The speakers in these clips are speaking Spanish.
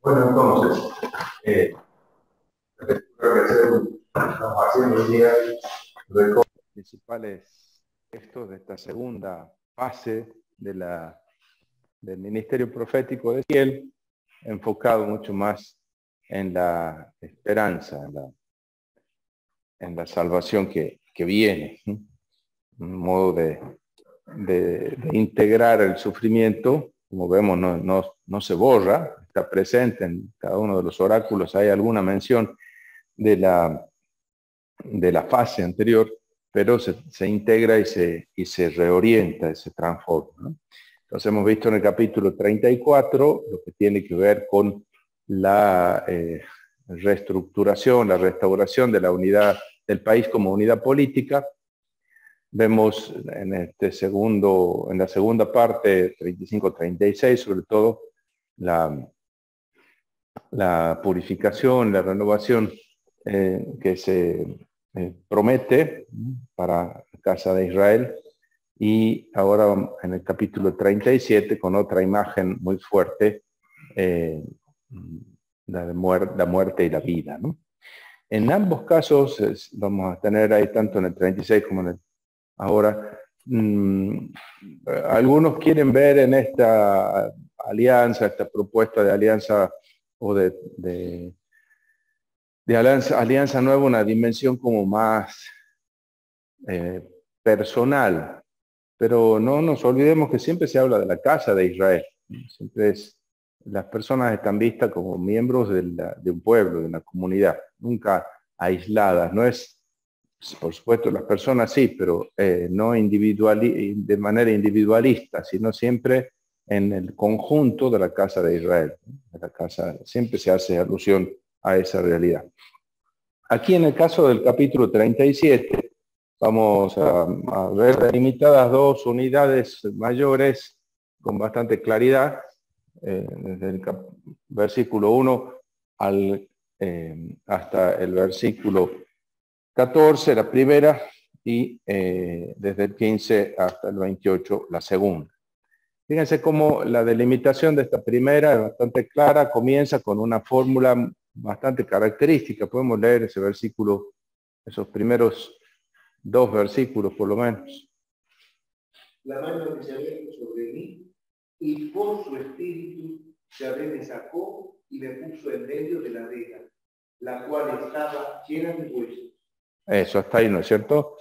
Bueno, entonces, creo que estamos haciendo hoy día los principales textos de esta segunda fase del ministerio profético de Ezequiel, enfocado mucho más en la esperanza, en la salvación que viene, ¿sí? Un modo de integrar el sufrimiento, como vemos, no se borra, está presente en cada uno de los oráculos, hay alguna mención de la fase anterior, pero se integra y se reorienta, y se transforma, ¿no? Entonces hemos visto en el capítulo 34 lo que tiene que ver con la reestructuración, la restauración de la unidad del país como unidad política. Vemos en en la segunda parte, 35-36, sobre todo la purificación, la renovación que se promete para la casa de Israel. Y ahora en el capítulo 37 con otra imagen muy fuerte, la muerte y la vida, ¿no? En ambos casos vamos a tener ahí, tanto en el 36 como en el ahora, algunos quieren ver en esta alianza, esta propuesta de alianza o de alianza nueva, una dimensión como más eh, personal. Pero no nos olvidemos que siempre se habla de la casa de Israel. Siempre las personas están vistas como miembros de un pueblo, de una comunidad, nunca aisladas. No es, por supuesto, las personas sí, pero no de manera individualista, sino siempre en el conjunto de la casa de Israel. De la casa, siempre se hace alusión a esa realidad. Aquí en el caso del capítulo 37, vamos a ver delimitadas dos unidades mayores con bastante claridad, desde el versículo 1 hasta el versículo 14, la primera, y desde el 15 hasta el 28, la segunda. Fíjense cómo la delimitación de esta primera es bastante clara, comienza con una fórmula bastante característica. Podemos leer ese versículo, esos primeros dos versículos por lo menos. La mano de Yahvé sobre mí, y por su espíritu Yahvé me sacó y me puso en medio de la vega, la cual estaba llena de huesos. Eso, hasta ahí, ¿no es cierto?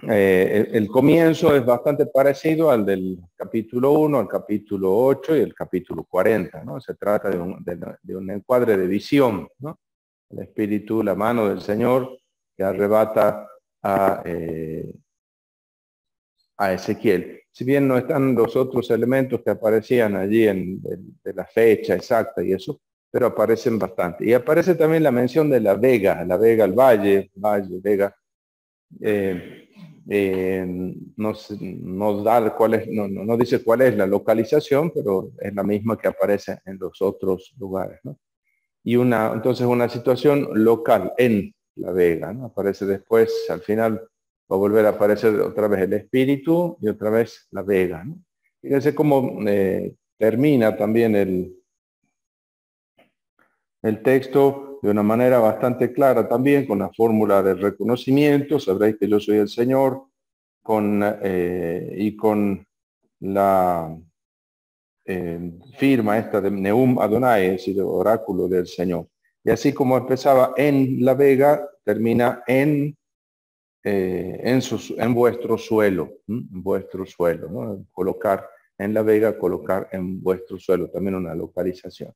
El comienzo es bastante parecido al del capítulo 1, al capítulo 8 y el capítulo 40, ¿no? Se trata de un encuadre de visión, ¿no? El espíritu, la mano del Señor que arrebata a Ezequiel. Si bien no están los otros elementos que aparecían allí de la fecha exacta y eso, pero aparecen bastante. Y aparece también la mención de la vega, el valle, vega. Nos da cuál es, no dice cuál es la localización, pero es la misma que aparece en los otros lugares, ¿no? Y entonces una situación local en la vega, ¿no? Aparece después, al final va a volver a aparecer otra vez el espíritu y otra vez la vega, ¿no? Fíjense cómo termina también el texto de una manera bastante clara también, con la fórmula del reconocimiento, sabréis que yo soy el Señor, y con la firma esta de Neum Adonai, es decir, oráculo del Señor. Y así como empezaba en la vega, termina en vuestro suelo, en vuestro suelo, ¿no? Colocar en la vega, colocar en vuestro suelo, también una localización.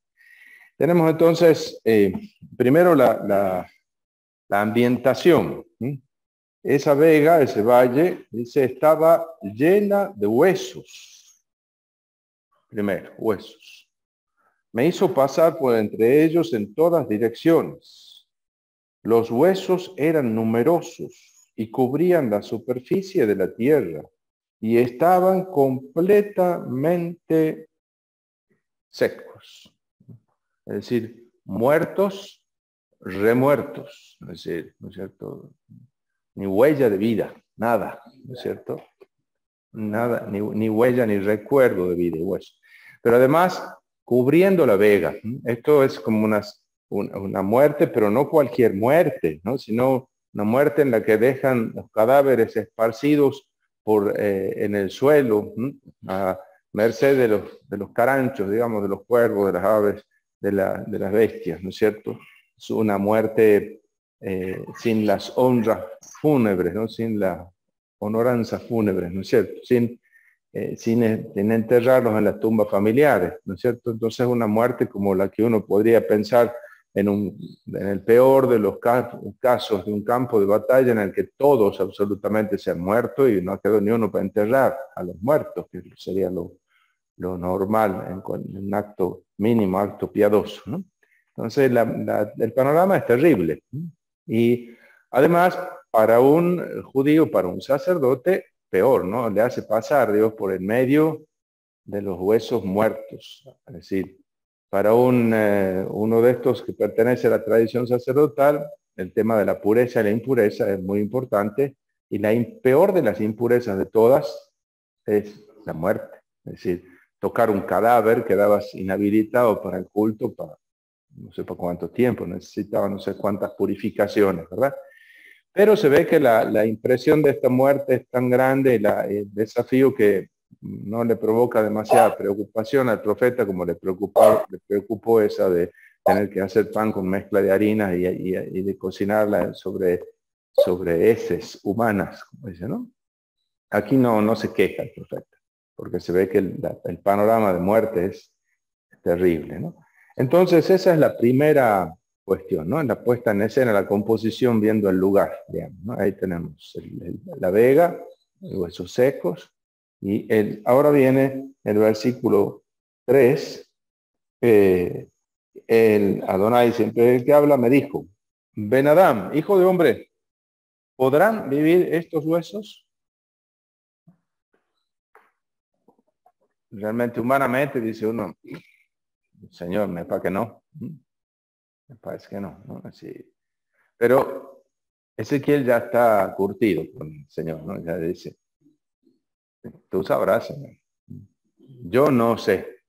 Tenemos entonces, primero la ambientación. Esa vega, ese valle, dice, estaba llena de huesos. Primero, huesos. Me hizo pasar por entre ellos en todas direcciones. Los huesos eran numerosos y cubrían la superficie de la tierra y estaban completamente secos. Es decir, muertos, remuertos. Es decir, ¿no es cierto? Ni huella de vida, nada, ¿no es cierto? Nada, ni huella ni recuerdo de vida y hueso. Pero además cubriendo la vega. Esto es como una muerte, pero no cualquier muerte, ¿no? Sino una muerte en la que dejan los cadáveres esparcidos en el suelo, a merced de los caranchos, digamos, de los cuervos, de las aves, de las bestias, ¿no es cierto? Es una muerte sin las honras fúnebres, ¿no? Sin la honoranza fúnebre, ¿no es cierto? Sin enterrarlos en las tumbas familiares, ¿no es cierto? Entonces una muerte como la que uno podría pensar en el peor de los casos de un campo de batalla en el que todos absolutamente se han muerto y no ha quedado ni uno para enterrar a los muertos, que sería lo normal en un acto mínimo, acto piadoso, ¿no? Entonces el panorama es terrible. Y además, para un judío, para un sacerdote, peor, ¿no? Le hace pasar Dios por el medio de los huesos muertos. Es decir, para uno de estos que pertenece a la tradición sacerdotal, el tema de la pureza y la impureza es muy importante. Y la peor de las impurezas de todas es la muerte. Es decir, tocar un cadáver, quedabas inhabilitado para el culto, para no sé por cuánto tiempo, necesitaba no sé cuántas purificaciones, ¿verdad? Pero se ve que la impresión de esta muerte es tan grande, el desafío que no le provoca demasiada preocupación al profeta como le preocupó esa de tener que hacer pan con mezcla de harina y de cocinarla sobre heces humanas, como dice, ¿no? Aquí no se queja el profeta, porque se ve que el panorama de muerte es terrible, ¿no? Entonces esa es la primera cuestión, ¿no? La puesta en escena, la composición viendo el lugar, digamos, ¿no? Ahí tenemos la vega, los huesos secos, y ahora viene el versículo 3, el Adonai, siempre el que habla, me dijo, Ben Adam, hijo de hombre, ¿podrán vivir estos huesos? Realmente, humanamente, dice uno, Señor, me parece que no. Me parece que no, ¿no? Así. Pero Ezequiel ya está curtido con el Señor, ¿no? Ya dice, tú sabrás, Señor. Yo no sé,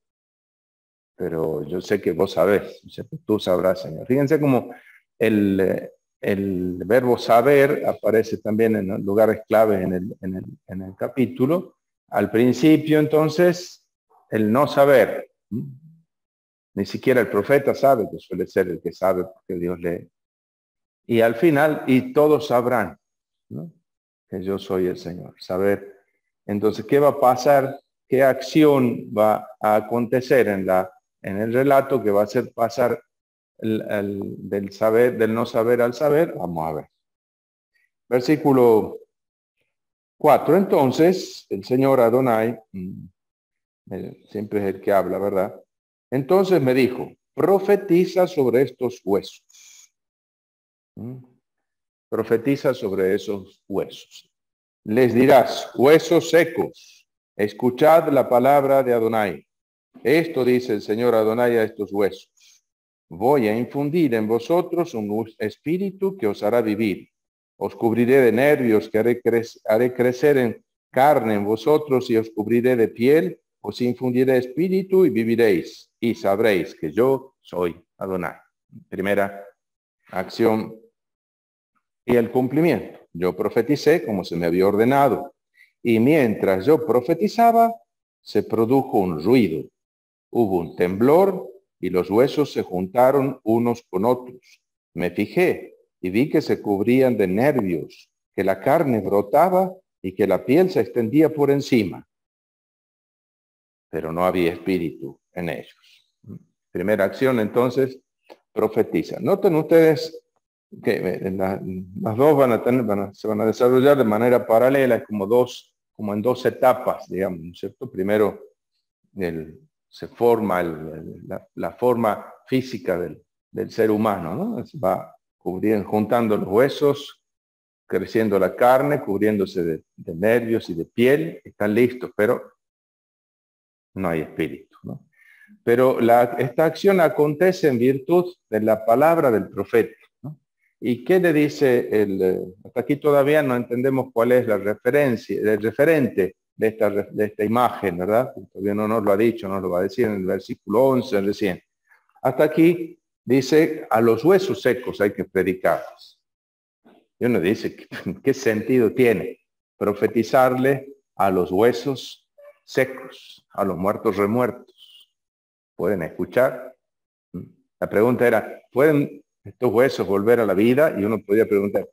pero yo sé que vos sabés. O sea, tú sabrás, Señor. Fíjense cómo el verbo saber aparece también en lugares claves en el capítulo. Al principio, entonces, el no saber. Ni siquiera el profeta sabe, que suele ser el que sabe porque Dios lee. Y al final, y todos sabrán, ¿no? Que yo soy el Señor. Saber, entonces, ¿qué va a pasar? ¿Qué acción va a acontecer en el relato que va a hacer pasar del no saber al saber? Vamos a ver. Versículo 4. Entonces, el Señor Adonai, siempre es el que habla, ¿verdad? Entonces me dijo, profetiza sobre estos huesos. Profetiza sobre esos huesos. Les dirás, huesos secos, escuchad la palabra de Adonai. Esto dice el Señor Adonai a estos huesos. Voy a infundir en vosotros un espíritu que os hará vivir. Os cubriré de nervios que haré crecer en carne en vosotros y os cubriré de piel. Os infundiré espíritu y viviréis y sabréis que yo soy Adonai. Primera acción y el cumplimiento. Yo profeticé como se me había ordenado. Y mientras yo profetizaba, se produjo un ruido. Hubo un temblor y los huesos se juntaron unos con otros. Me fijé y vi que se cubrían de nervios, que la carne brotaba y que la piel se extendía por encima. Pero no había espíritu en ellos. Primera acción, entonces, profetiza. Noten ustedes que las dos se van a desarrollar de manera paralela, es como en dos etapas, digamos, ¿no es cierto? Primero se forma la forma física del ser humano, ¿no? Se va juntando los huesos, creciendo la carne, cubriéndose de nervios y de piel, están listos, pero no hay espíritu, ¿no? Pero esta acción acontece en virtud de la palabra del profeta, ¿no? ¿Y qué le dice hasta aquí todavía no entendemos cuál es la referencia, el referente de esta imagen, ¿verdad? Todavía no nos lo ha dicho, nos lo va a decir en el versículo 11 recién. Hasta aquí dice, a los huesos secos hay que predicarlos. Y uno dice, ¿qué sentido tiene profetizarle a los huesos secos, a los muertos remuertos? ¿Pueden escuchar? La pregunta era, ¿pueden estos huesos volver a la vida? Y uno podía preguntar,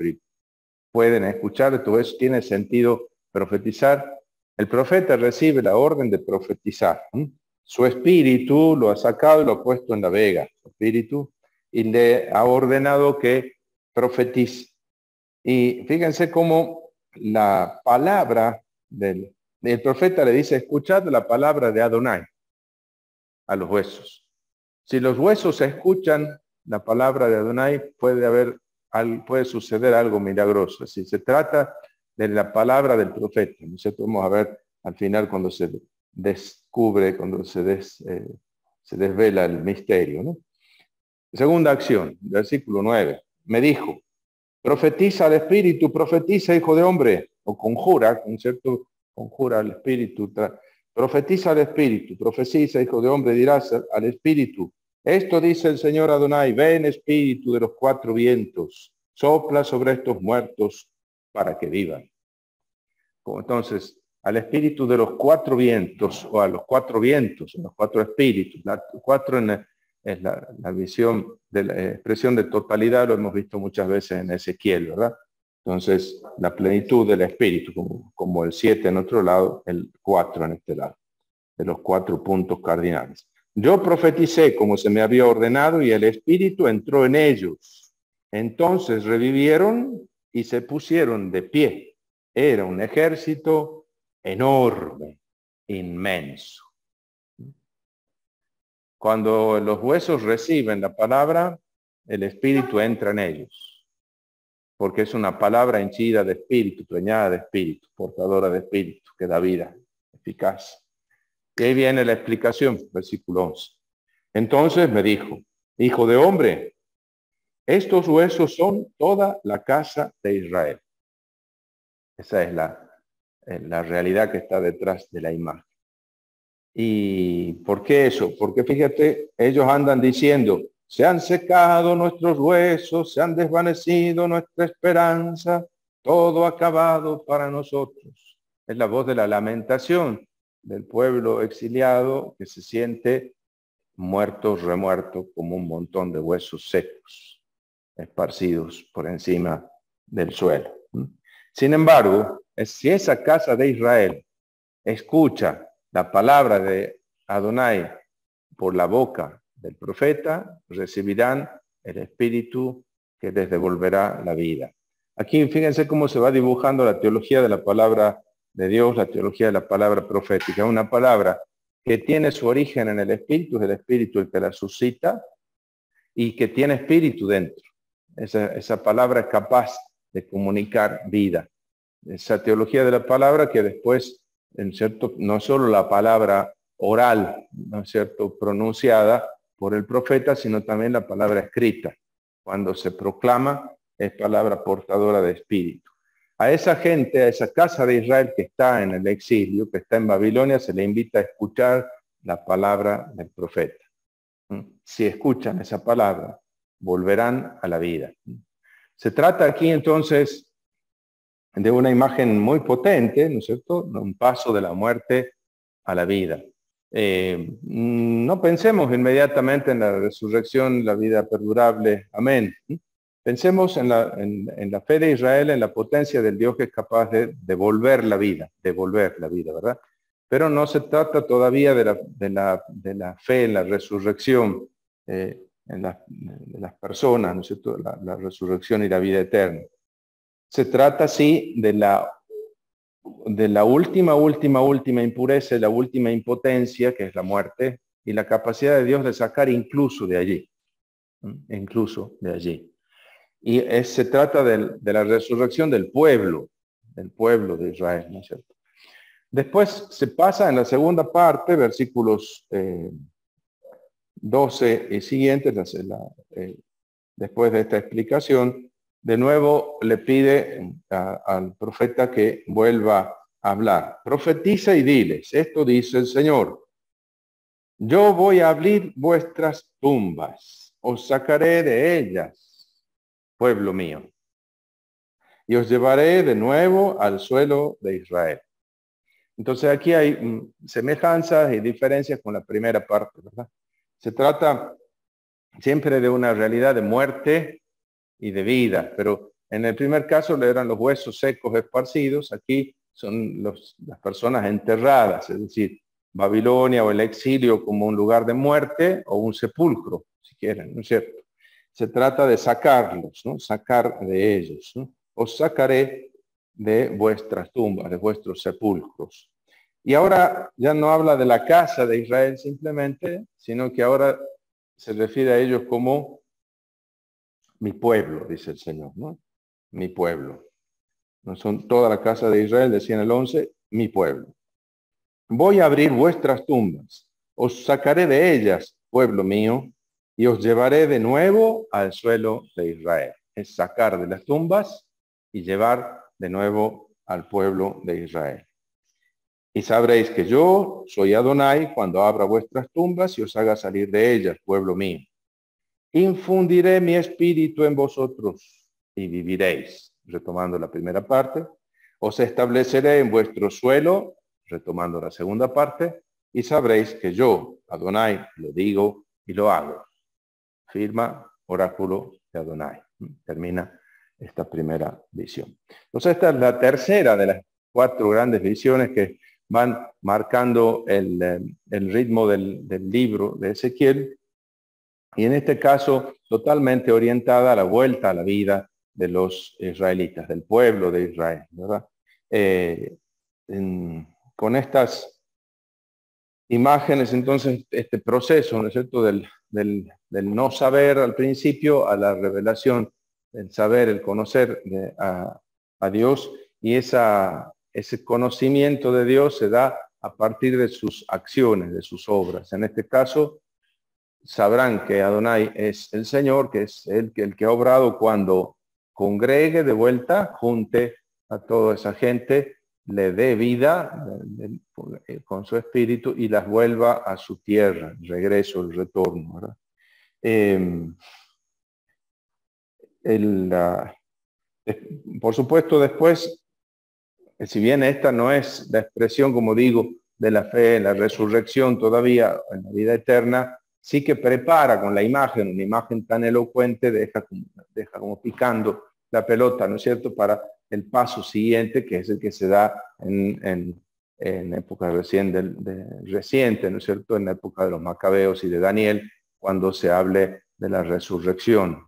¿pueden escuchar estos huesos? ¿Tiene sentido profetizar? El profeta recibe la orden de profetizar. Su espíritu lo ha sacado y lo ha puesto en la vega, su espíritu, y le ha ordenado que profetice. Y fíjense cómo la palabra del profeta le dice, escuchad la palabra de Adonai a los huesos. Si los huesos escuchan la palabra de Adonai, puede suceder algo milagroso. Si se trata de la palabra del profeta, nosotros vamos a ver al final cuando se descubre, cuando se desvela el misterio, ¿no? Segunda acción, versículo 9. Me dijo, profetiza al espíritu, profetiza, hijo de hombre, o conjura, ¿cierto? Conjura al espíritu. Profetiza al espíritu, profetiza, hijo de hombre, dirás al espíritu. Esto dice el Señor Adonai, ven espíritu de los cuatro vientos, sopla sobre estos muertos para que vivan. Entonces, al espíritu de los cuatro vientos, o a los cuatro vientos, los cuatro espíritus, cuatro es la visión de la expresión de totalidad, lo hemos visto muchas veces en Ezequiel, ¿verdad? Entonces, la plenitud del espíritu, como el 7 en otro lado, el 4 en este lado, de los 4 puntos cardinales. Yo profeticé como se me había ordenado y el espíritu entró en ellos. Entonces revivieron y se pusieron de pie. Era un ejército enorme, inmenso. Cuando los huesos reciben la palabra, el espíritu entra en ellos. Porque es una palabra henchida de espíritu, preñada de espíritu, portadora de espíritu, que da vida, eficaz. Y ahí viene la explicación, versículo 11. Entonces me dijo, hijo de hombre, estos huesos son toda la casa de Israel. Esa es la realidad que está detrás de la imagen. ¿Y por qué eso? Porque fíjate, ellos andan diciendo, se han secado nuestros huesos, se han desvanecido nuestra esperanza, todo acabado para nosotros. Es la voz de la lamentación del pueblo exiliado que se siente muerto, remuerto, como un montón de huesos secos, esparcidos por encima del suelo. Sin embargo, si esa casa de Israel escucha la palabra de Adonai por la boca del profeta, recibirán el espíritu que les devolverá la vida. Aquí fíjense cómo se va dibujando la teología de la palabra de Dios, la teología de la palabra profética. Una palabra que tiene su origen en el espíritu, es el espíritu el que la suscita y que tiene espíritu dentro. Esa palabra es capaz de comunicar vida. Esa teología de la palabra que después, en cierto, no solo la palabra oral, ¿no es cierto?, pronunciada por el profeta, sino también la palabra escrita. Cuando se proclama, es palabra portadora de espíritu. A esa gente, a esa casa de Israel que está en el exilio, que está en Babilonia, se le invita a escuchar la palabra del profeta. Si escuchan esa palabra, volverán a la vida. Se trata aquí entonces de una imagen muy potente, ¿no es cierto?, un paso de la muerte a la vida. No pensemos inmediatamente en la resurrección, la vida perdurable, amén. Pensemos en la fe de Israel, en la potencia del Dios que es capaz de devolver la vida, ¿verdad? Pero no se trata todavía de la fe en la resurrección de las personas, ¿no es cierto?, la resurrección y la vida eterna. Se trata, sí, de la última impureza, la última impotencia, que es la muerte, y la capacidad de Dios de sacar incluso de allí. Y se trata de la resurrección del pueblo de Israel, ¿no es cierto? Después se pasa en la segunda parte, versículos 12 y siguientes, después de esta explicación, de nuevo le pide al profeta que vuelva hablar. Profetiza y diles, esto dice el Señor. Yo voy a abrir vuestras tumbas, os sacaré de ellas, pueblo mío, y os llevaré de nuevo al suelo de Israel. Entonces aquí hay semejanzas y diferencias con la primera parte, ¿verdad? Se trata siempre de una realidad de muerte y de vida, pero en el primer caso eran los huesos secos esparcidos, aquí son las personas enterradas, es decir, Babilonia o el exilio como un lugar de muerte o un sepulcro, si quieren, ¿no es cierto? Se trata de sacarlos, ¿no? Sacar de ellos, ¿no? Os sacaré de vuestras tumbas, de vuestros sepulcros. Y ahora ya no habla de la casa de Israel simplemente, sino que ahora se refiere a ellos como mi pueblo, dice el Señor, ¿no? Mi pueblo. No son toda la casa de Israel, decía en el 11, mi pueblo. Voy a abrir vuestras tumbas, os sacaré de ellas, pueblo mío, y os llevaré de nuevo al suelo de Israel. Es sacar de las tumbas y llevar de nuevo al pueblo de Israel. Y sabréis que yo soy Adonai cuando abra vuestras tumbas y os haga salir de ellas, pueblo mío. Infundiré mi espíritu en vosotros y viviréis. Retomando la primera parte. Os estableceré en vuestro suelo, retomando la segunda parte, y sabréis que yo, Adonai, lo digo y lo hago. Firma, oráculo de Adonai. Termina esta primera visión. Entonces esta es la tercera de las 4 grandes visiones que van marcando el ritmo del libro de Ezequiel. Y en este caso, totalmente orientada a la vuelta a la vida de los israelitas, del pueblo de Israel, ¿verdad? Con estas imágenes, entonces, este proceso, ¿no es cierto?, del no saber al principio a la revelación, el saber, el conocer a Dios, y ese conocimiento de Dios se da a partir de sus acciones, de sus obras. En este caso, sabrán que Adonai es el Señor, que es el que ha obrado cuando congregue de vuelta, junte a toda esa gente, le dé vida con su espíritu y las vuelva a su tierra, el regreso, el retorno, ¿verdad? Por supuesto, después, si bien esta no es la expresión, como digo, de la fe, la resurrección todavía en la vida eterna, sí que prepara con la imagen, una imagen tan elocuente, deja como picando la pelota, ¿no es cierto?, para el paso siguiente, que es el que se da en época reciente, ¿no es cierto?, en la época de los Macabeos y de Daniel, cuando se hable de la resurrección,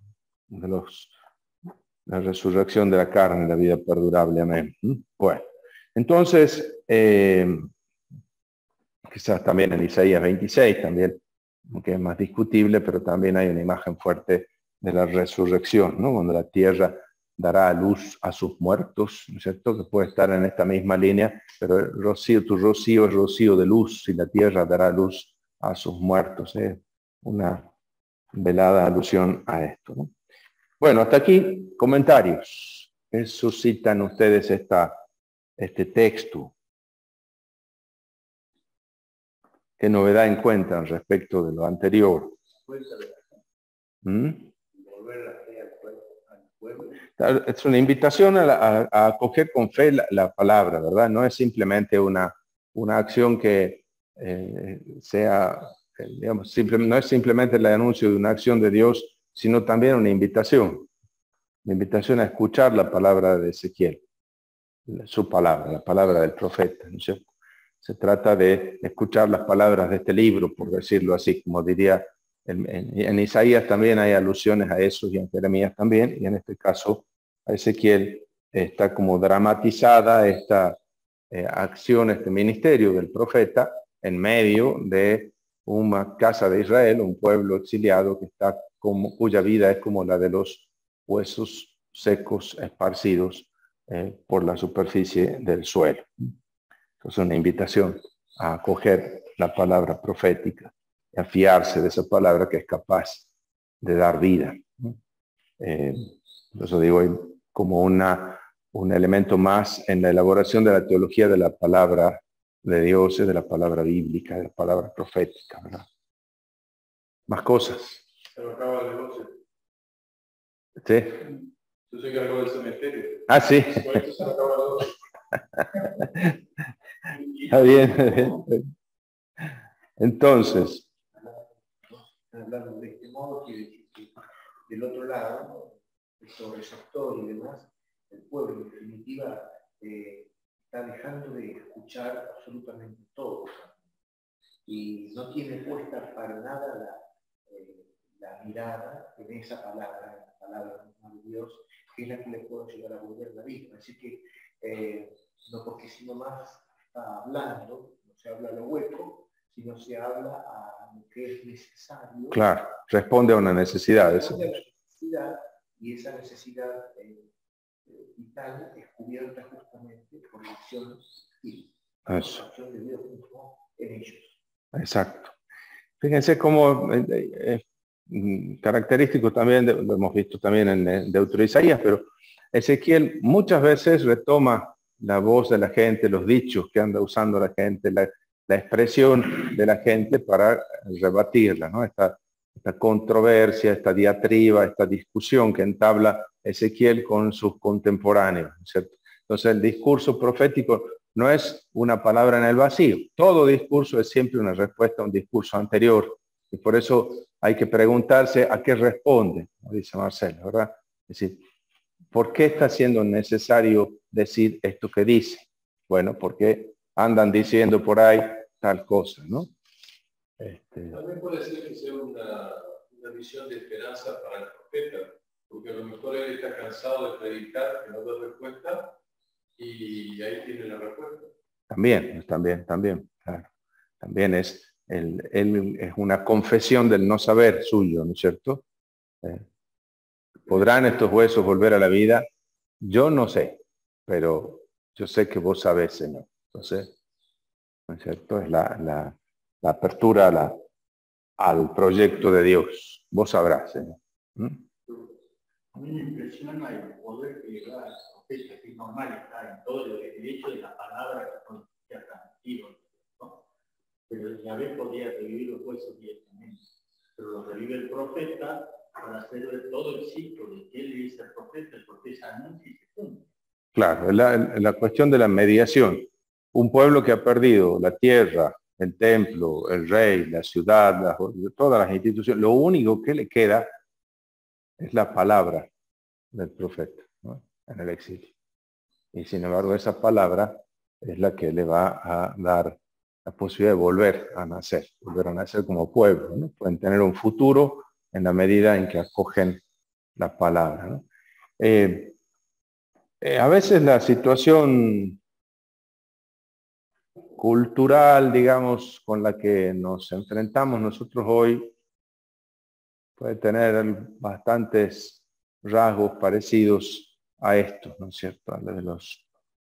la resurrección de la carne, la vida perdurable, amén. Bueno, entonces, quizás también en Isaías 26, también, que es más discutible, pero también hay una imagen fuerte de la resurrección, ¿no? Cuando la tierra dará a luz a sus muertos, ¿no es cierto?, que puede estar en esta misma línea, pero el rocío, tu rocío es rocío de luz, y la tierra dará luz a sus muertos. Una velada alusión a esto, ¿no? Bueno, hasta aquí comentarios. ¿Qué suscitan ustedes este texto? ¿Qué novedad encuentran respecto de lo anterior? Es una invitación a acoger con fe la palabra, ¿verdad? No es simplemente una acción que sea, digamos, no es simplemente el anuncio de una acción de Dios, sino también una invitación a escuchar la palabra de Ezequiel, su palabra, la palabra del profeta, ¿no es cierto? Se trata de escuchar las palabras de este libro, por decirlo así, como diría, en Isaías también hay alusiones a eso, y en Jeremías también, y en este caso a Ezequiel está como dramatizada esta acción, este ministerio del profeta en medio de una casa de Israel, un pueblo exiliado que está cuya vida es como la de los huesos secos esparcidos por la superficie del suelo. Es una invitación a acoger la palabra profética, a fiarse de esa palabra que es capaz de dar vida. Eso digo como una un elemento más en la elaboración de la teología de la palabra de Dios, de la palabra bíblica, de la palabra profética, ¿verdad? Más cosas. Se lo acaba de 12. ¿Sí? Yo soy cargo del cementerio. Ah, sí. Por esto se lo acaba de 12. Está bien. Entonces. Hablando de este modo, que del otro lado, el receptor y demás, el pueblo en definitiva está dejando de escuchar absolutamente todo y no tiene puesta para nada la mirada en esa palabra, en la palabra de Dios, que es la que le puede llegar a volver la vida. Así que no porque si nomás está hablando, no se habla a lo hueco, sino se habla a lo que es necesario. Claro, responde a una necesidad. Responde a la necesidad, y esa necesidad vital es cubierta justamente por la acción y la acción de Dios mismo en ellos. Exacto. Fíjense cómo característico también, lo hemos visto también en Deutero Isaías, pero Ezequiel muchas veces retoma la voz de la gente, los dichos que anda usando la gente, la expresión de la gente para rebatirla, ¿no? Esta controversia, esta diatriba, esta discusión que entabla Ezequiel con sus contemporáneos, ¿cierto? Entonces el discurso profético no es una palabra en el vacío. Todo discurso es siempre una respuesta a un discurso anterior. Y por eso hay que preguntarse a qué responde, como dice Marcelo, ¿verdad? Es decir, ¿por qué está siendo necesario decir esto que dice? Bueno, porque andan diciendo por ahí tal cosa, ¿no? También puede ser que sea una visión de esperanza para el profeta, porque a lo mejor él está cansado de predicar, que no da respuesta, y ahí tiene la respuesta. También, claro. También es una confesión del no saber suyo, ¿no es cierto? ¿Podrán estos huesos volver a la vida? Yo no sé, pero yo sé que vos sabés, Señor. Entonces, ¿no es cierto? Es la apertura al proyecto de Dios. Vos sabrás, Señor. A mí me impresiona el poder que le da al profeta, que es normal, está en todo el hecho de la palabra que son ya transmitidos, ¿no? Pero Yahvé podía revivir los huesos directamente, pero los revive el profeta para hacer todo el ciclo de que él dice al profeta, el profeta anuncia y se cumple. Claro, la cuestión de la mediación. Un pueblo que ha perdido la tierra, el templo, el rey, la ciudad, todas las instituciones, lo único que le queda es la palabra del profeta, ¿no? En el exilio. Y sin embargo esa palabra es la que le va a dar la posibilidad de volver a nacer como pueblo, ¿no? Pueden tener un futuro en la medida en que acogen la palabra, ¿no? A veces la situación cultural, digamos, con la que nos enfrentamos nosotros hoy puede tener bastantes rasgos parecidos a esto, ¿no es cierto? A los de los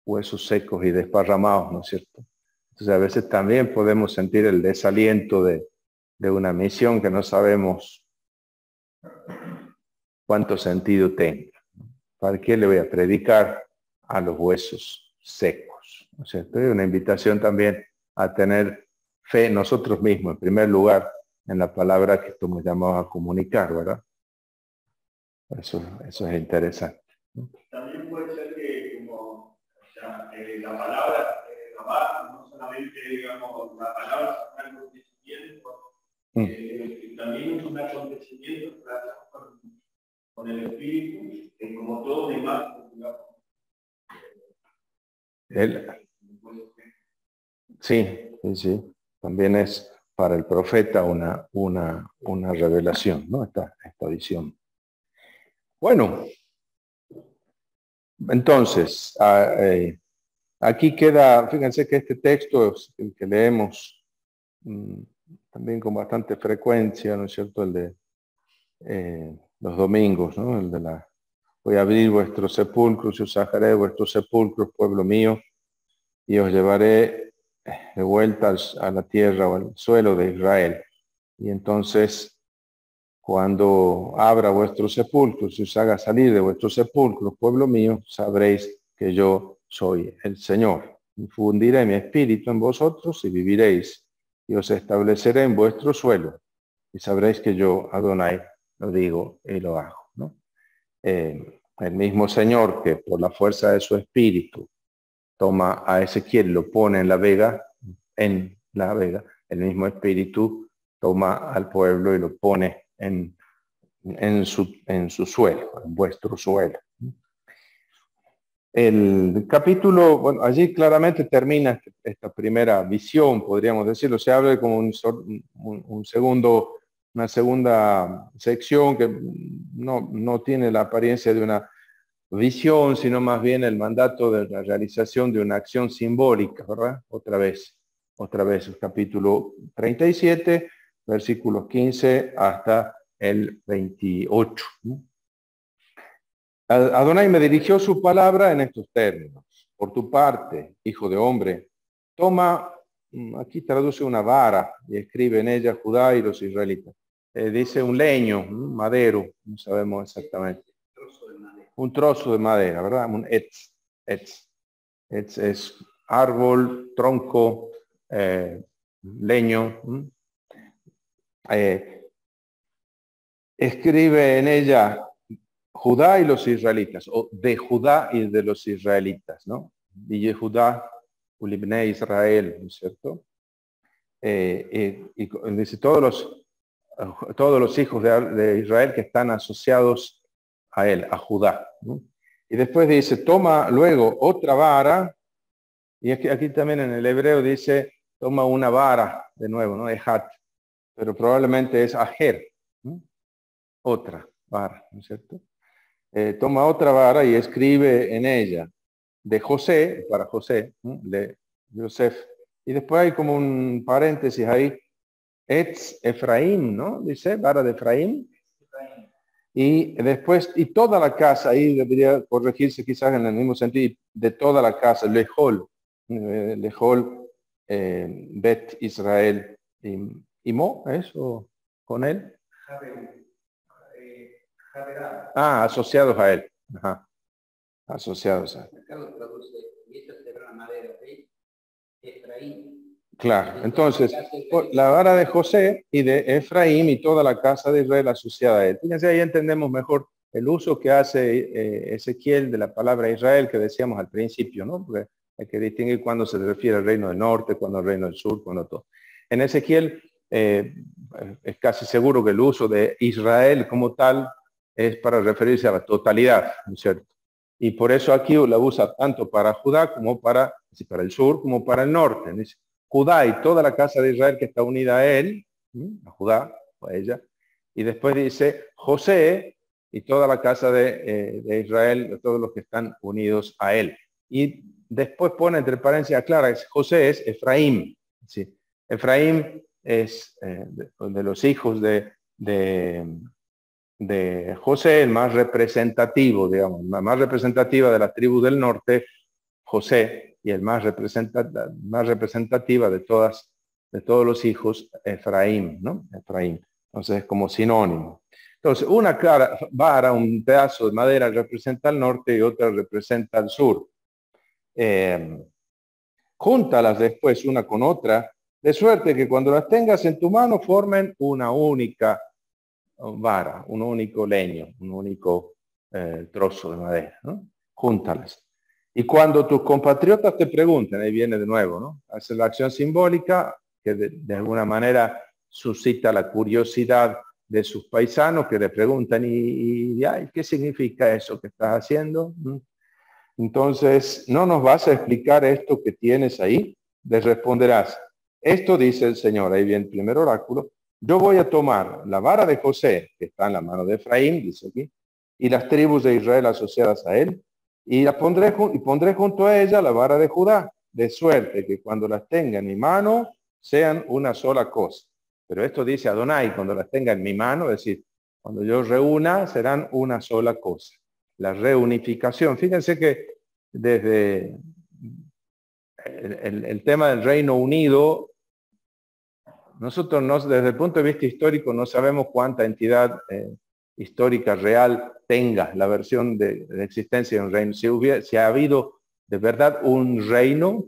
huesos secos y desparramados, ¿no es cierto? Entonces a veces también podemos sentir el desaliento de una misión que no sabemos cuánto sentido tenga. ¿Para qué le voy a predicar a los huesos secos? ¿No es cierto? Y una invitación también a tener fe en nosotros mismos, en primer lugar, en la palabra que estamos llamados a comunicar, ¿verdad? Eso es interesante. También puede ser que la palabra no solamente, digamos, la palabra es un acontecimiento, también es un acontecimiento con el espíritu, como todo demás, digamos. Sí. También es para el profeta una revelación, ¿no? Esta visión. Bueno, entonces, aquí queda, fíjense que este texto es el que leemos también con bastante frecuencia, ¿no es cierto? El de los domingos, ¿no? El de voy a abrir vuestros sepulcros y os sacaré de vuestros sepulcros, pueblo mío, y os llevaré de vuelta a la tierra o al suelo de Israel. Y entonces, cuando abra vuestros sepulcros y os haga salir de vuestros sepulcros, pueblo mío, sabréis que yo soy el Señor. Infundiré mi espíritu en vosotros y viviréis, y os estableceré en vuestro suelo, y sabréis que yo, Adonai, lo digo y lo hago, ¿no? El mismo Señor que por la fuerza de su espíritu toma a Ezequiel, lo pone en la vega, el mismo espíritu toma al pueblo y lo pone en su suelo, en vuestro suelo. El capítulo, bueno, allí claramente termina esta primera visión, podríamos decirlo. Se habla como una segunda sección que no tiene la apariencia de una visión, sino más bien el mandato de la realización de una acción simbólica, ¿verdad? Otra vez, el capítulo 37, versículos 15 hasta el 28. ¿No? Adonai me dirigió su palabra en estos términos. Por tu parte, hijo de hombre, toma, aquí traduce una vara y escribe en ella Judá y los israelitas. Dice un leño, un madero, no sabemos exactamente. Un trozo de madera, ¿verdad? Un etz. Etz es árbol, tronco, leño. Escribe en ella Judá y los israelitas, o de Judá y de los israelitas, ¿no? Y Judá, Ulibne Israel, ¿no es cierto? Y dice todos los hijos de Israel que están asociados a él, a Judá, ¿no? Y después dice, toma luego otra vara, y aquí también en el hebreo dice, toma una vara, de nuevo, ¿no? Ejat, pero probablemente es ajer, ¿no? Otra vara, ¿no es cierto? Toma otra vara y escribe en ella de José, para José, ¿no? De Yosef. Y después hay como un paréntesis ahí, Etz Efraín, ¿no? Dice, vara de Efraín. Y después, y toda la casa, ahí debería corregirse quizás en el mismo sentido, de toda la casa, Lejol, Bet Israel, y Mo, ¿eso con él? Asociados a él. Ajá. Asociados a él. Claro, entonces, la vara de José y de Efraín y toda la casa de Israel asociada a él. Fíjense, ahí entendemos mejor el uso que hace Ezequiel de la palabra Israel que decíamos al principio, ¿no? Porque hay que distinguir cuando se refiere al reino del norte, cuando al reino del sur, cuando todo. En Ezequiel es casi seguro que el uso de Israel como tal es para referirse a la totalidad, ¿no es cierto? Y por eso aquí la usa tanto para Judá como para el sur como para el norte. Dice, Judá y toda la casa de Israel que está unida a él, a Judá, a ella. Y después dice José y toda la casa de Israel, todos los que están unidos a él. Y después pone entre paréntesis, aclara, José es Efraín. ¿Sí? Efraín es de los hijos de José, el más representativo, digamos, la más representativa de la tribu del norte, José, y el más representativa de todos los hijos, Efraín, ¿no? Efraín. Entonces, como sinónimo. Entonces, una vara, un pedazo de madera representa al norte y otra representa al sur. Júntalas después una con otra, de suerte que cuando las tengas en tu mano formen una única vara, un único leño, un único trozo de madera, ¿no? Júntalas. Y cuando tus compatriotas te pregunten, ahí viene de nuevo, ¿no? Hace la acción simbólica que de alguna manera suscita la curiosidad de sus paisanos que le preguntan, ¿y qué significa eso que estás haciendo? Entonces, ¿no nos vas a explicar esto que tienes ahí? Les responderás, esto dice el Señor, ahí viene el primer oráculo, yo voy a tomar la vara de José, que está en la mano de Efraín, dice aquí, y las tribus de Israel asociadas a él, y pondré junto a ella la vara de Judá, de suerte que cuando las tenga en mi mano, sean una sola cosa. Pero esto dice Adonai, cuando las tenga en mi mano, es decir, cuando yo reúna, serán una sola cosa. La reunificación. Fíjense que desde el tema del Reino Unido, nosotros desde el punto de vista histórico no sabemos cuánta entidad histórica real tenga la versión de existencia de un reino, si ha habido de verdad un reino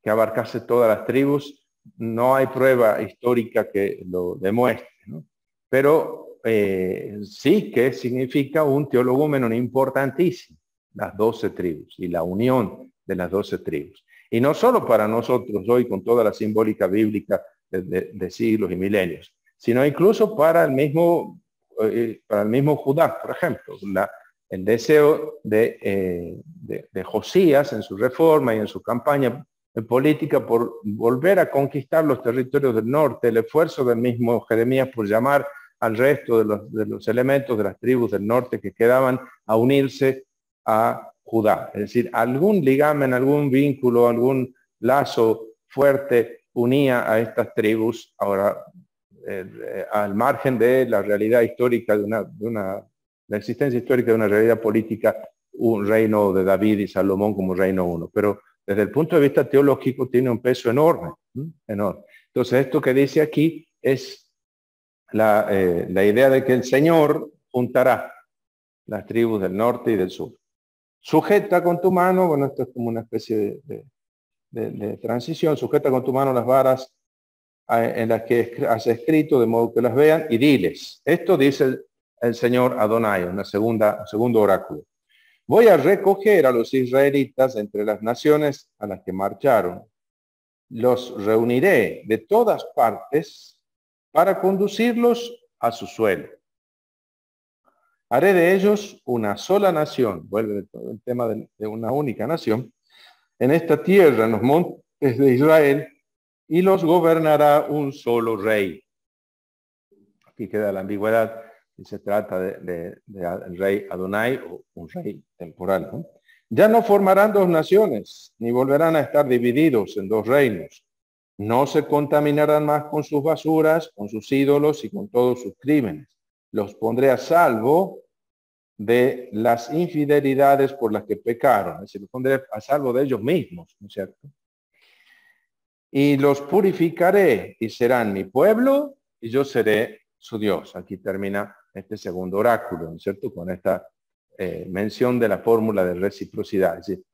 que abarcase todas las tribus, no hay prueba histórica que lo demuestre, ¿no? Pero sí que significa un teologúmeno importantísimo, las 12 tribus y la unión de las 12 tribus. Y no solo para nosotros hoy con toda la simbólica bíblica de siglos y milenios, sino incluso para el mismo Judá, por ejemplo. El deseo de Josías en su reforma y en su campaña política por volver a conquistar los territorios del norte, el esfuerzo del mismo Jeremías por llamar al resto de los elementos de las tribus del norte que quedaban a unirse a Judá. Es decir, algún ligamen, algún vínculo, algún lazo fuerte unía a estas tribus, ahora al margen de la realidad histórica la existencia histórica de una realidad política, un reino de David y Salomón como reino uno. Pero desde el punto de vista teológico tiene un peso enorme, enorme. Entonces esto que dice aquí es la idea de que el Señor juntará las tribus del norte y del sur. Sujeta con tu mano, bueno, esto es como una especie de transición, sujeta con tu mano las varas en las que has escrito, de modo que las vean, y diles. Esto dice el Señor Adonai, un segundo oráculo. Voy a recoger a los israelitas entre las naciones a las que marcharon. Los reuniré de todas partes para conducirlos a su suelo. Haré de ellos una sola nación, vuelve todo el tema de una única nación, en esta tierra, en los montes de Israel, y los gobernará un solo rey. Aquí queda la ambigüedad si se trata del rey Adonai o un rey temporal, ¿no? Ya no formarán dos naciones, ni volverán a estar divididos en dos reinos. No se contaminarán más con sus basuras, con sus ídolos y con todos sus crímenes. Los pondré a salvo de las infidelidades por las que pecaron. Es decir, los pondré a salvo de ellos mismos, ¿no es cierto? Y los purificaré y serán mi pueblo y yo seré su Dios. Aquí termina este segundo oráculo, ¿no es cierto? Con esta mención de la fórmula de reciprocidad. Es decir,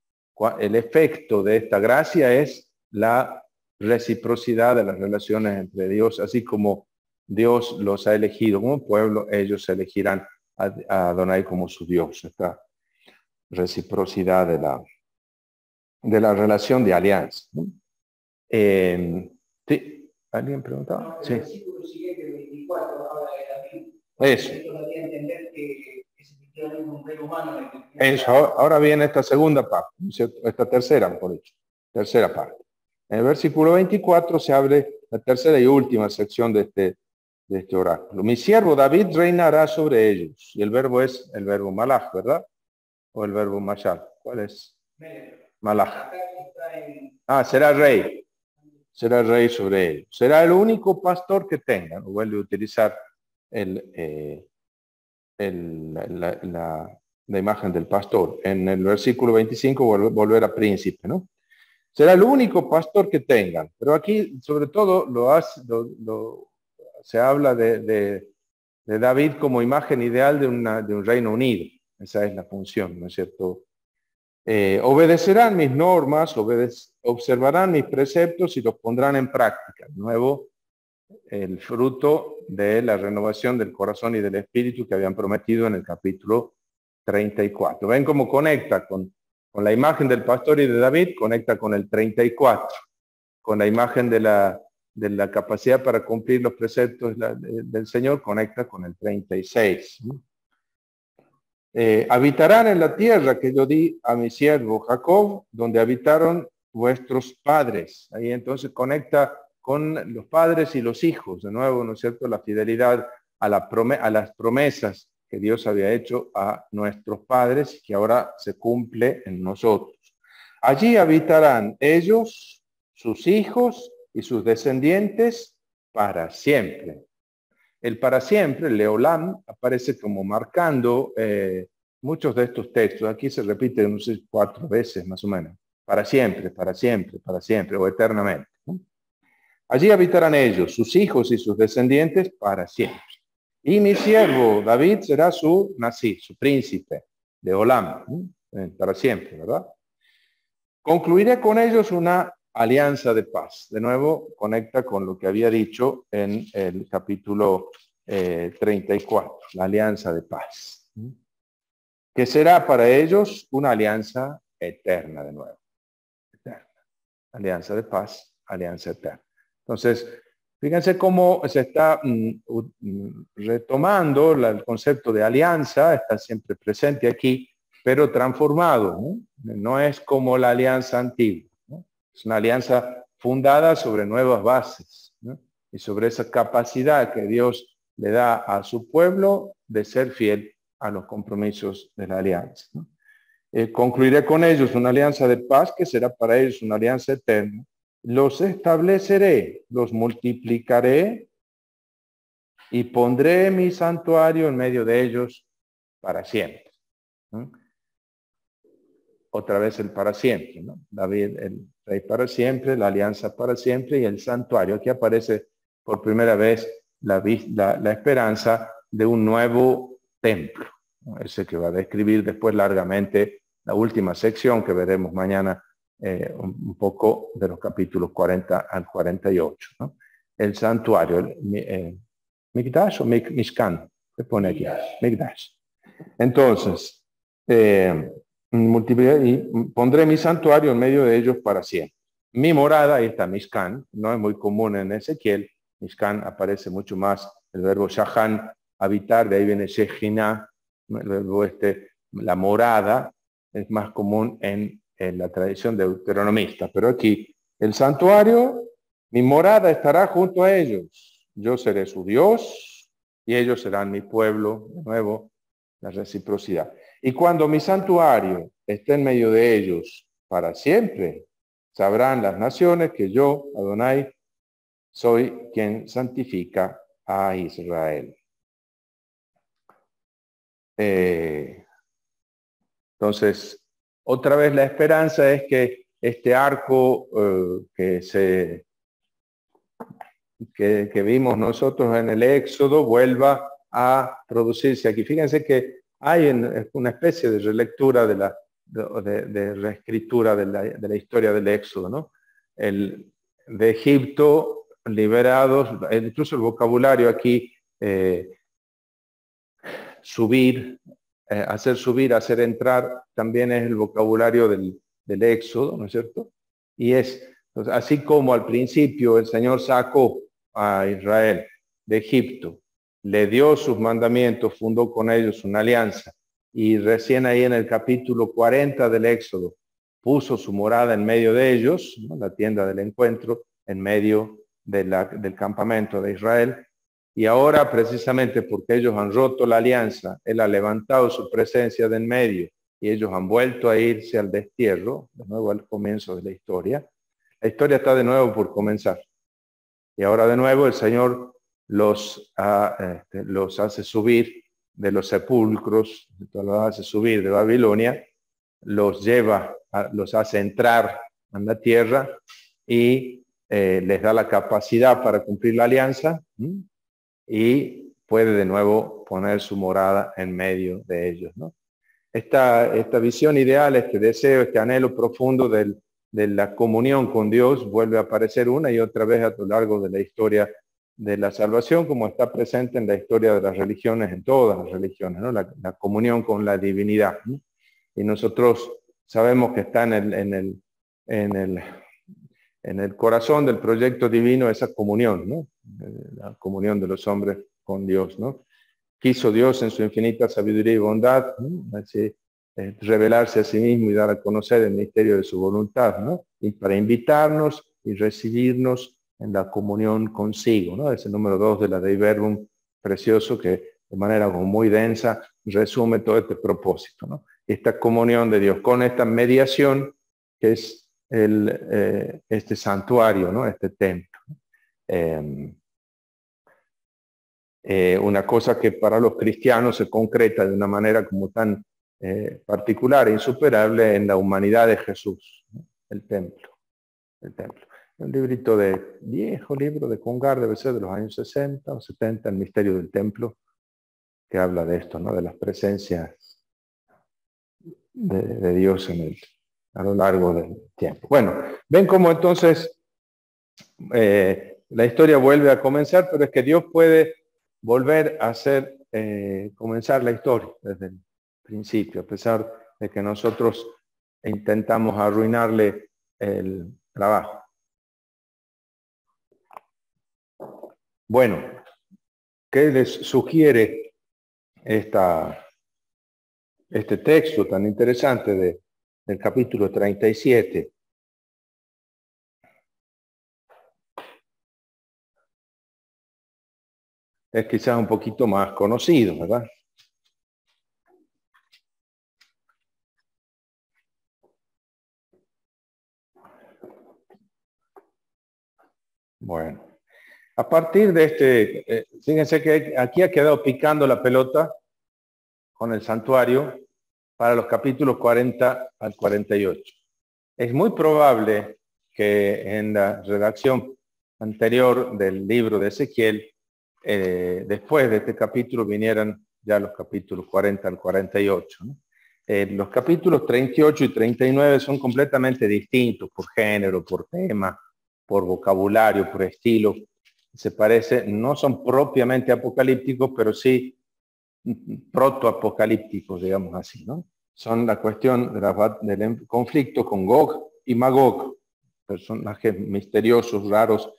el efecto de esta gracia es la reciprocidad de las relaciones entre Dios, así como Dios los ha elegido como pueblo, ellos elegirán a Adonai como su Dios. Esta reciprocidad de la relación de alianza, ¿no? Sí, ¿alguien preguntaba? No, sí. El versículo siguiente, 24, habla de David. Eso. Esto daría a entender que efectivamente un rey humano. Eso, ahora viene esta segunda parte, ¿no es cierto? Esta tercera, mejor dicho, tercera parte. En el versículo 24 se abre la tercera y última sección de este oráculo. Mi siervo David reinará sobre ellos. Y el verbo es el verbo malach, ¿verdad? O el verbo mashal. ¿Cuál es? Malach. Ah, será rey. Será rey sobre ellos. Será el único pastor que tengan. O vuelve a utilizar la imagen del pastor. En el versículo 25 volver a príncipe, ¿no? Será el único pastor que tengan. Pero aquí, sobre todo, se habla de David como imagen ideal de un reino unido. Esa es la función, ¿no es cierto? Obedecerán mis normas, observarán mis preceptos y los pondrán en práctica. De nuevo, el fruto de la renovación del corazón y del espíritu que habían prometido en el capítulo 34. ¿Ven cómo conecta con la imagen del pastor y de David? Conecta con el 34, con la imagen de la capacidad para cumplir los preceptos del Señor, conecta con el 36. Habitarán en la tierra que yo di a mi siervo Jacob, donde habitaron vuestros padres. Ahí entonces conecta con los padres y los hijos, de nuevo, ¿no es cierto?, la fidelidad a las promesas que Dios había hecho a nuestros padres, que ahora se cumple en nosotros. Allí habitarán ellos, sus hijos y sus descendientes para siempre. El para siempre, el Leolam, aparece como marcando muchos de estos textos. Aquí se repite, no sé, 4 veces más o menos. Para siempre, para siempre, para siempre, o eternamente, ¿no? Allí habitarán ellos, sus hijos y sus descendientes para siempre. Y mi siervo David será su Nasí, su príncipe de Olam, para siempre, ¿verdad? Concluiré con ellos una alianza de paz. De nuevo, conecta con lo que había dicho en el capítulo 34, la alianza de paz, que será para ellos una alianza eterna de nuevo. Eterna. Alianza de paz, alianza eterna. Entonces, fíjense cómo se está retomando el concepto de alianza, está siempre presente aquí, pero transformado, ¿no? No es como la alianza antigua, ¿no? Es una alianza fundada sobre nuevas bases, ¿no? Y sobre esa capacidad que Dios le da a su pueblo de ser fiel a los compromisos de la alianza, ¿no? Concluiré con ellos una alianza de paz que será para ellos una alianza eterna. Los estableceré, los multiplicaré y pondré mi santuario en medio de ellos para siempre. ¿No? Otra vez el para siempre, ¿no? David, el rey para siempre, la alianza para siempre y el santuario. Aquí aparece por primera vez la esperanza de un nuevo templo, ¿no? Ese que va a describir después largamente la última sección que veremos mañana, un poco de los capítulos 40 al 48, ¿no? El santuario, Mikdash o Mishkan, se pone aquí, Mikdash. Entonces, multiplicaré y pondré mi santuario en medio de ellos para siempre. Mi morada, ahí está Mishkan, no es muy común en Ezequiel. Mishkan aparece mucho más el verbo shahan, habitar, de ahí viene shejina, el verbo la morada, es más común en la tradición deuteronomista. Pero aquí, el santuario, mi morada estará junto a ellos. Yo seré su Dios y ellos serán mi pueblo. De nuevo, la reciprocidad. Y cuando mi santuario esté en medio de ellos para siempre, sabrán las naciones que yo, Adonai, soy quien santifica a Israel. Entonces, otra vez la esperanza es que este arco que vimos nosotros en el Éxodo vuelva a producirse aquí. Fíjense que hay una especie de relectura de reescritura de la historia del Éxodo, ¿no? De Egipto, liberados, incluso el vocabulario aquí, subir, hacer subir, hacer entrar, también es el vocabulario del Éxodo, ¿no es cierto? Y es, pues, así como al principio el Señor sacó a Israel de Egipto, le dio sus mandamientos, fundó con ellos una alianza, y recién ahí en el capítulo 40 del Éxodo puso su morada en medio de ellos, ¿no? La tienda del encuentro, en medio del campamento de Israel. Y ahora, precisamente porque ellos han roto la alianza, Él ha levantado su presencia de en medio y ellos han vuelto a irse al destierro, de nuevo al comienzo de la historia. La historia está de nuevo por comenzar. Y ahora de nuevo el Señor los hace subir de los sepulcros, los hace subir de Babilonia, los lleva, los hace entrar en la tierra y les da la capacidad para cumplir la alianza. Y puede de nuevo poner su morada en medio de ellos, ¿no? Esta visión ideal, este deseo, este anhelo profundo de la comunión con Dios vuelve a aparecer una y otra vez a lo largo de la historia de la salvación, como está presente en la historia de las religiones, en todas las religiones, ¿no? La comunión con la divinidad, ¿no? Y nosotros sabemos que está en el corazón del proyecto divino esa comunión, ¿no? La comunión de los hombres con Dios, ¿no? Quiso Dios en su infinita sabiduría y bondad, ¿no? Así, revelarse a sí mismo y dar a conocer el misterio de su voluntad, ¿no? Y para invitarnos y recibirnos en la comunión consigo, ¿no? Es el número 2 de la Dei Verbum, precioso, que de manera como muy densa resume todo este propósito, ¿no? Esta comunión de Dios con esta mediación que es este santuario, ¿no? Este templo. Una cosa que para los cristianos se concreta de una manera como tan particular e insuperable en la humanidad de Jesús, ¿no? El templo. Un librito viejo libro de Congar, debe ser de los años 60 o 70, El misterio del templo, que habla de esto, ¿no? De las presencias de Dios a lo largo del tiempo. Bueno, ven cómo entonces la historia vuelve a comenzar, pero es que Dios puede volver a hacer comenzar la historia desde el principio, a pesar de que nosotros intentamos arruinarle el trabajo. Bueno, ¿qué les sugiere este texto tan interesante del capítulo 37? Es quizás un poquito más conocido, ¿verdad? Bueno, a partir de fíjense que aquí ha quedado picando la pelota con el santuario para los capítulos 40 al 48. Es muy probable que en la redacción anterior del libro de Ezequiel, después de este capítulo vinieran ya los capítulos 40 al 48, ¿no? Los capítulos 38 y 39 son completamente distintos por género, por tema, por vocabulario, por estilo. Se parece, no son propiamente apocalípticos, pero sí protoapocalípticos, digamos así, ¿no? Son la cuestión del conflicto con Gog y Magog, personajes misteriosos, raros.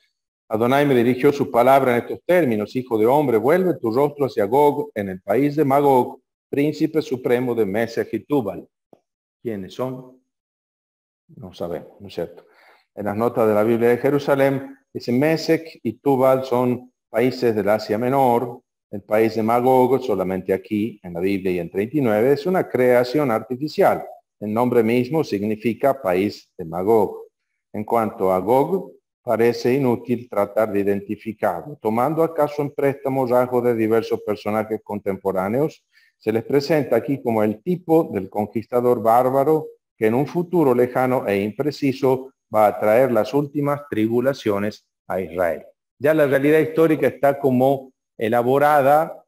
Adonai me dirigió su palabra en estos términos: hijo de hombre, vuelve tu rostro hacia Gog en el país de Magog, príncipe supremo de Mesech y Tubal. ¿Quiénes son? No sabemos, ¿no es cierto? En las notas de la Biblia de Jerusalén dice Mesech y Tubal son países del Asia Menor. El país de Magog, solamente aquí en la Biblia y en 39, es una creación artificial. El nombre mismo significa país de Magog. En cuanto a Gog, parece inútil tratar de identificarlo. Tomando acaso en préstamo rasgos de diversos personajes contemporáneos, se les presenta aquí como el tipo del conquistador bárbaro que en un futuro lejano e impreciso va a traer las últimas tribulaciones a Israel. Ya la realidad histórica está como elaborada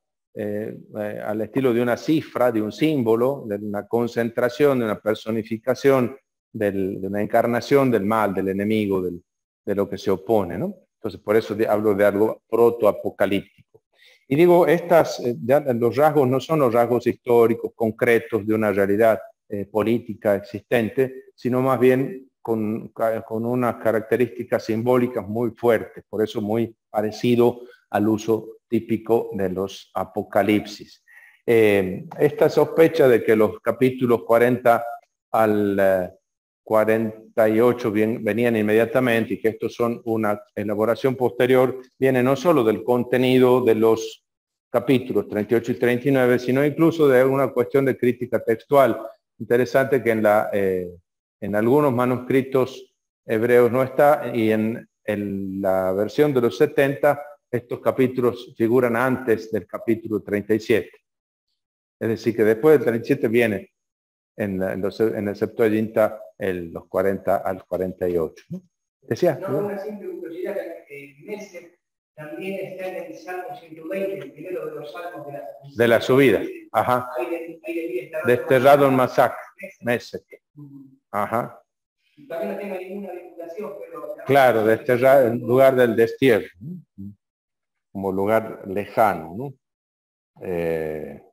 al estilo de una cifra, de un símbolo, de una concentración, de una personificación, de una encarnación del mal, del enemigo, de lo que se opone, ¿no? Entonces, por eso hablo de algo protoapocalíptico. Y digo, ya los rasgos no son los rasgos históricos concretos de una realidad política existente, sino más bien con unas características simbólicas muy fuertes, por eso muy parecido al uso típico de los apocalipsis. Esta sospecha de que los capítulos 40 al 48 venían inmediatamente y que estos son una elaboración posterior, viene no solo del contenido de los capítulos 38 y 39, sino incluso de una cuestión de crítica textual. Interesante que en algunos manuscritos hebreos no está, y en la versión de los 70 estos capítulos figuran antes del capítulo 37. Es decir, que después del 37 viene en el Septuaginta los 40 al 48. ¿No? ¿Decías? No, una simple curiosidad, Mesech también está en el Salmo 120, el primero de los salmos de la subida. Ajá. Ahí desterrado en Massac, Mesech. Ajá. También no tengo ninguna vinculación, pero... Claro, desterrado en lugar del destierro, ¿no? Como lugar lejano, ¿no? En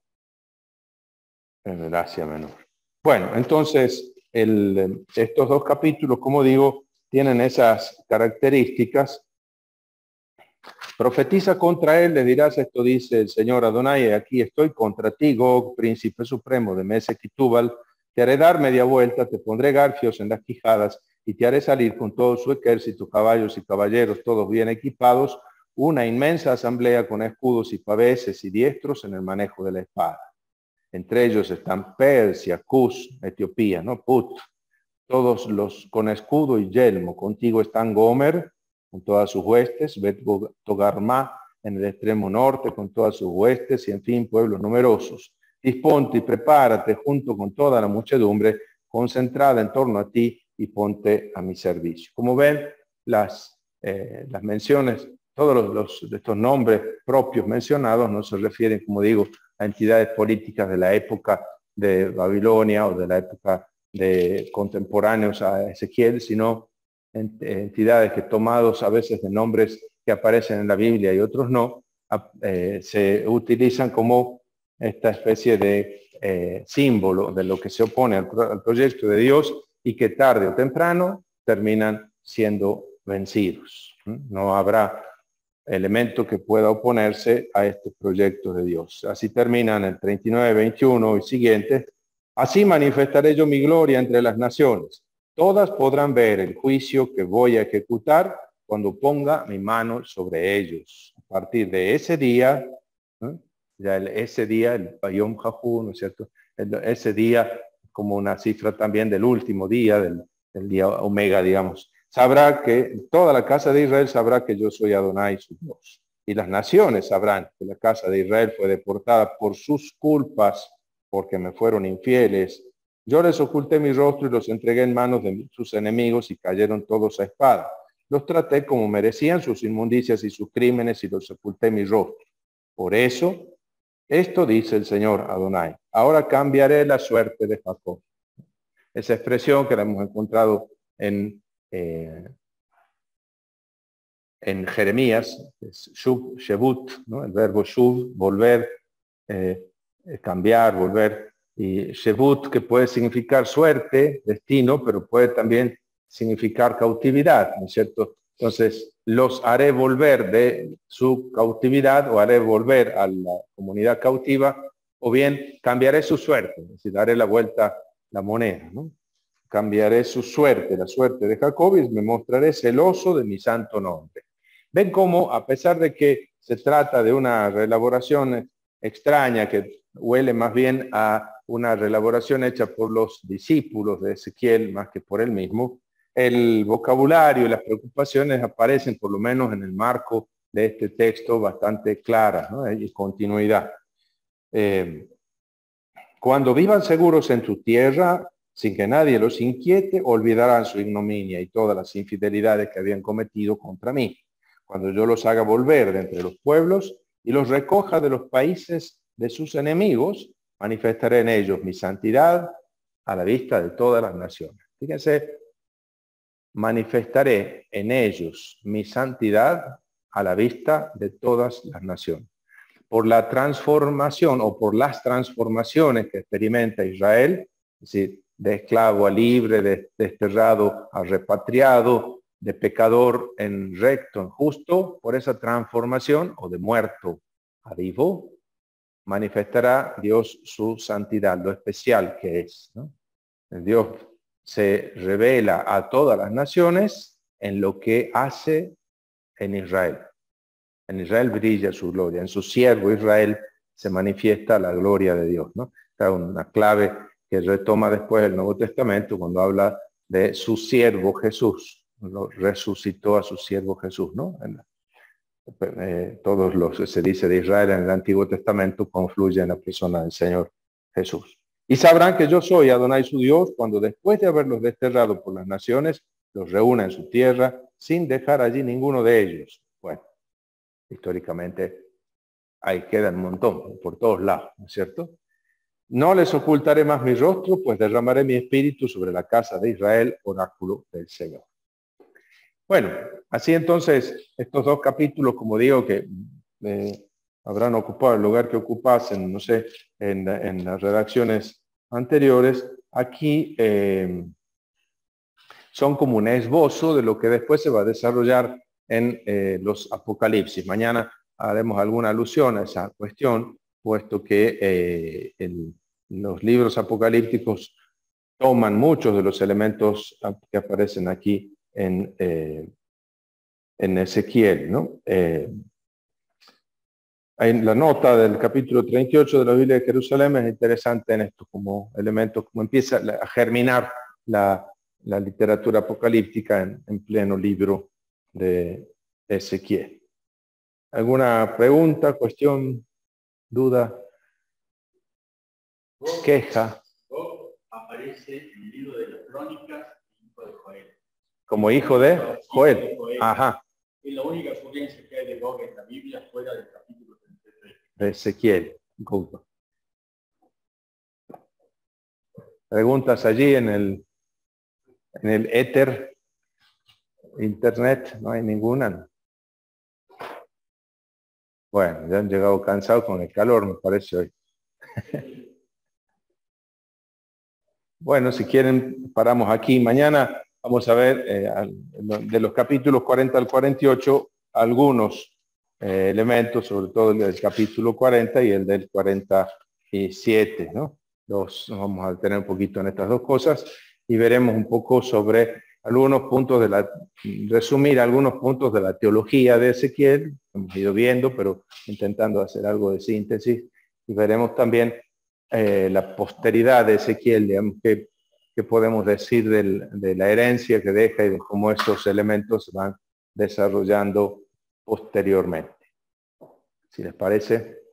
el Asia Menor. Bueno, entonces, estos dos capítulos, como digo, tienen esas características. Profetiza contra él, le dirás: esto dice el Señor Adonai, aquí estoy contra ti, Gog, príncipe supremo de Mesech y Tubal. Te haré dar media vuelta, te pondré garfios en las quijadas y te haré salir con todo su ejército, caballos y caballeros, todos bien equipados, una inmensa asamblea con escudos y paveses y diestros en el manejo de la espada. Entre ellos están Persia, Cus, Etiopía, ¿no? Put, todos los con escudo y yelmo. Contigo están Gomer, con todas sus huestes, Bet Togarmá en el extremo norte, con todas sus huestes, y en fin, pueblos numerosos. Disponte y prepárate junto con toda la muchedumbre, concentrada en torno a ti, y ponte a mi servicio. Como ven, las menciones todos de estos nombres propios mencionados no se refieren, como digo, a entidades políticas de la época de Babilonia o de la época de contemporáneos a Ezequiel, sino entidades que tomados a veces de nombres que aparecen en la Biblia y otros no, se utilizan como esta especie de símbolo de lo que se opone al proyecto de Dios y que tarde o temprano terminan siendo vencidos. No habrá elemento que pueda oponerse a este proyecto de Dios. Así terminan el 39, 21 y siguientes. Así manifestaré yo mi gloria entre las naciones. Todas podrán ver el juicio que voy a ejecutar cuando ponga mi mano sobre ellos. A partir de ese día, ya ese día, el Yom Ha'u, ¿no es cierto? Ese día como una cifra también del último día, del día Omega, digamos. Sabrá que toda la casa de Israel sabrá que yo soy Adonai, su Dios. Y las naciones sabrán que la casa de Israel fue deportada por sus culpas, porque me fueron infieles. Yo les oculté mi rostro y los entregué en manos de sus enemigos y cayeron todos a espada. Los traté como merecían sus inmundicias y sus crímenes y los oculté mi rostro. Por eso, esto dice el Señor Adonai. Ahora cambiaré la suerte de Jacob. Esa expresión que la hemos encontrado en Jeremías, es shub, shebut, ¿no? El verbo shub, volver, cambiar, volver, y shebut, que puede significar suerte, destino, pero puede también significar cautividad, ¿no es cierto? Entonces, los haré volver de su cautividad o haré volver a la comunidad cautiva, o bien cambiaré su suerte, es decir, daré la vuelta la moneda, ¿no? Cambiaré su suerte, la suerte de Jacob, y me mostraré celoso de mi santo nombre. Ven cómo, a pesar de que se trata de una reelaboración extraña, que huele más bien a una reelaboración hecha por los discípulos de Ezequiel más que por él mismo, el vocabulario y las preocupaciones aparecen, por lo menos en el marco de este texto, bastante claras, ¿no? Y continuidad. Cuando vivan seguros en tu tierra, sin que nadie los inquiete, olvidarán su ignominia y todas las infidelidades que habían cometido contra mí. Cuando yo los haga volver de entre los pueblos y los recoja de los países de sus enemigos, manifestaré en ellos mi santidad a la vista de todas las naciones. Fíjense, manifestaré en ellos mi santidad a la vista de todas las naciones. Por la transformación o por las transformaciones que experimenta Israel, es decir, de esclavo a libre, de desterrado a repatriado, de pecador en recto, en justo, por esa transformación, o de muerto a vivo, manifestará Dios su santidad, lo especial que es, ¿no? El Dios se revela a todas las naciones en lo que hace en Israel. En Israel brilla su gloria, en su siervo Israel se manifiesta la gloria de Dios, ¿no? Esta es una clave que retoma después el Nuevo Testamento cuando habla de su siervo Jesús. Lo resucitó a su siervo Jesús, ¿no? Todos los que se dice de Israel en el Antiguo Testamento confluyen en la persona del Señor Jesús. Y sabrán que yo soy Adonai su Dios cuando después de haberlos desterrado por las naciones, los reúna en su tierra sin dejar allí ninguno de ellos. Bueno, históricamente ahí queda un montón, por todos lados, ¿no es cierto? No les ocultaré más mi rostro, pues derramaré mi espíritu sobre la casa de Israel, oráculo del Señor. Bueno, así entonces, estos dos capítulos, como digo, que habrán ocupado el lugar que ocupasen, no sé, en las redacciones anteriores, aquí son como un esbozo de lo que después se va a desarrollar en los Apocalipsis. Mañana haremos alguna alusión a esa cuestión, puesto que los libros apocalípticos toman muchos de los elementos que aparecen aquí en Ezequiel, ¿no? En la nota del capítulo 38 de la Biblia de Jerusalén es interesante en esto, como elementos, como empieza a germinar la literatura apocalíptica en pleno libro de Ezequiel. ¿Alguna pregunta, cuestión, duda, queja? Aparece en el libro de las Crónicas, hijo de Joel. Como hijo de Joel. Ajá. Es la única ocurrencia que hay de Gog en la Biblia fuera del capítulo 33. De Ezequiel. Preguntas allí en el éter, internet, no hay ninguna. Bueno, ya han llegado cansados con el calor, me parece hoy. Bueno, si quieren, paramos aquí. Mañana vamos a ver de los capítulos 40 al 48 algunos elementos, sobre todo el del capítulo 40 y el del 47, ¿no? Nos vamos a tener un poquito en estas dos cosas y veremos un poco sobre algunos puntos resumir algunos puntos de la teología de Ezequiel, hemos ido viendo, pero intentando hacer algo de síntesis, y veremos también la posteridad de Ezequiel, digamos, qué podemos decir de la herencia que deja y de cómo estos elementos se van desarrollando posteriormente. Si les parece.